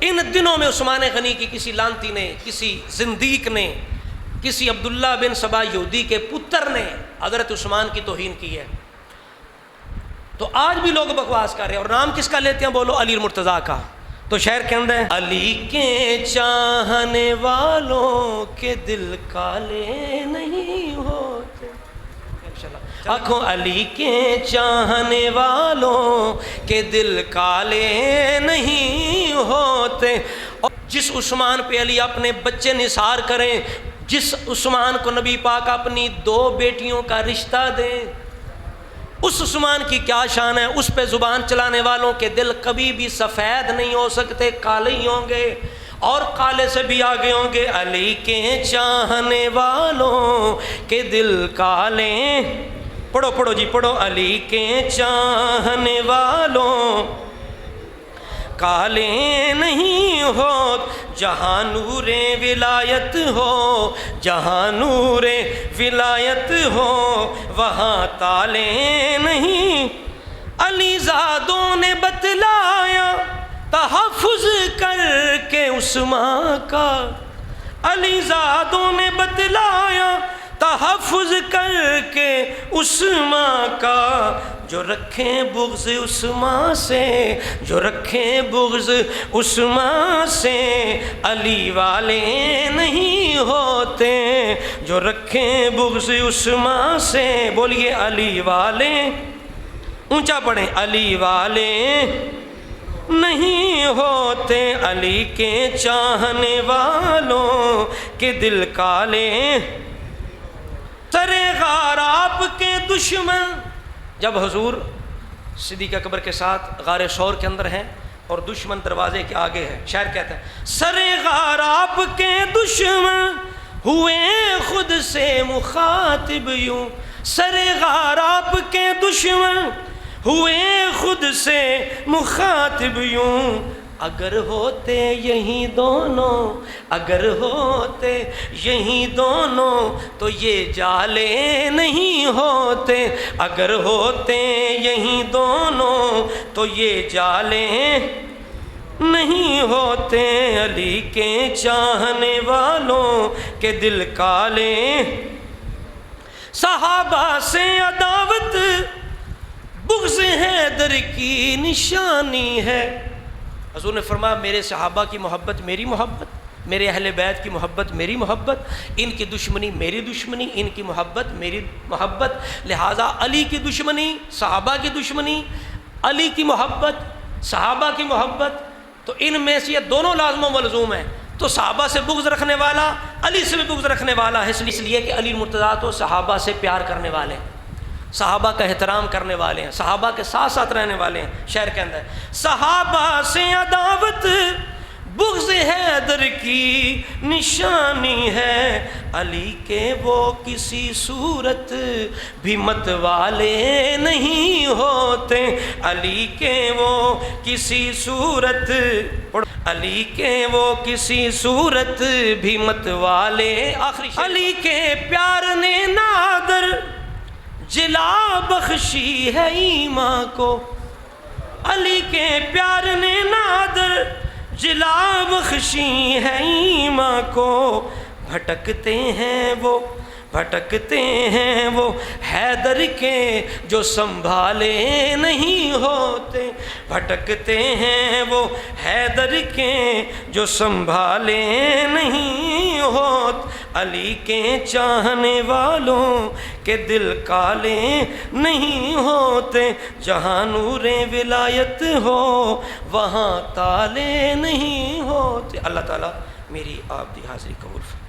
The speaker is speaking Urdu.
ان دنوں میں عثمان غنی کی کسی لانتی نے، کسی زندیق نے، کسی عبداللہ بن سبا یہودی کے پتر نے حضرت عثمان کی توہین کی ہے۔ تو آج بھی لوگ بکواس کر رہے ہیں، اور نام کس کا لیتے ہیں بولو؟ علی مرتضیٰ کا۔ تو شعر کے اندر علی کے چاہنے والوں کے دل کالے نہیں ہوتے، آنکھوں علی کے چاہنے والوں کے دل کالے نہیں ہوتے۔ اور جس عثمان پہ علی اپنے بچے نثار کریں، جس عثمان کو نبی پاک اپنی 2 بیٹیوں کا رشتہ دیں، اس عثمان کی کیا شان ہے؟ اس پہ زبان چلانے والوں کے دل کبھی بھی سفید نہیں ہو سکتے، کالے ہی ہوں گے، اور کالے سے بھی آگے ہوں گے۔ علی کے چاہنے والوں کے دل کالے، پڑھو پڑھو جی پڑھو، علی کے چاہنے والوں کالے نہیں ہو، جہاں نور ولایت ہو، جہاں نور ولایت ہو، وہاں تالے نہیں۔ علی زادوں نے بتلایا تحفظ کر کے عثمان کا، علی زادوں نے بتلایا تحفظ کر کے عثمان کا، جو رکھیں بغض عثمان سے، جو رکھیں بغض عثمان سے، علی والے نہیں ہوتے، جو رکھیں بغض عثمان سے، بولیے علی والے، اونچا پڑھیں، علی والے نہیں ہوتے، علی کے چاہنے والوں کے دل کالے۔ سر غار آپ کے دشمن، جب حضور صدیق اکبر کے ساتھ غار ثور کے اندر ہیں اور دشمن دروازے کے آگے ہے، شاعر کہتا ہے سر غار آپ کے دشمن ہوئے خود سے مخاطب یوں، سر غار آپ کے دشمن ہوئے خود سے مخاطب یوں، اگر ہوتے یہی دونوں، اگر ہوتے یہی دونوں تو یہ جالے نہیں ہوتے، اگر ہوتے یہی دونوں تو یہ جالے نہیں ہوتے، علی کے چاہنے والوں کے دل کالے۔ صحابہ سے عداوت بغض حیدر کی نشانی ہے، حضور نے فرمایا میرے صحابہ کی محبت میری محبت، میرے اہل بیت کی محبت میری محبت، ان کی دشمنی میری دشمنی، ان کی محبت میری محبت، لہٰذا علی کی دشمنی صحابہ کی دشمنی، علی کی محبت صحابہ کی محبت، تو ان میں سے یہ دونوں لازم و ملزوم ہیں۔ تو صحابہ سے بغض رکھنے والا علی سے بھی بغض رکھنے والا ہے، اس لیے کہ علی مرتضیٰ تو صحابہ سے پیار کرنے والے ہیں، صحابہ کا احترام کرنے والے ہیں، صحابہ کے ساتھ ساتھ رہنے والے ہیں۔ شعر کے اندر صحابہ سے عداوت بغض حیدر کی نشانی ہے، علی کے وہ کسی صورت بھی مت والے نہیں ہوتے، علی کے وہ کسی صورت، علی کے وہ کسی صورت بھی مت والے۔ آخری علی کے پیار نے نادر جلا بخشی ہے ایمان کو، علی کے پیار نے نادر جلا بخشی ہے ایمان کو، بھٹکتے ہیں وہ بھٹکتے ہیں وہ حیدر کے جو سنبھالے نہیں ہوتے، بھٹکتے ہیں وہ حیدر کے جو سنبھالے نہیں ہوتے، علی کے چاہنے والوں کے دل کالے نہیں ہوتے، جہاں نور ولایت ہو وہاں تالے نہیں ہوتے۔ اللہ تعالیٰ میری آپ دی حاضری قبول فرمائے۔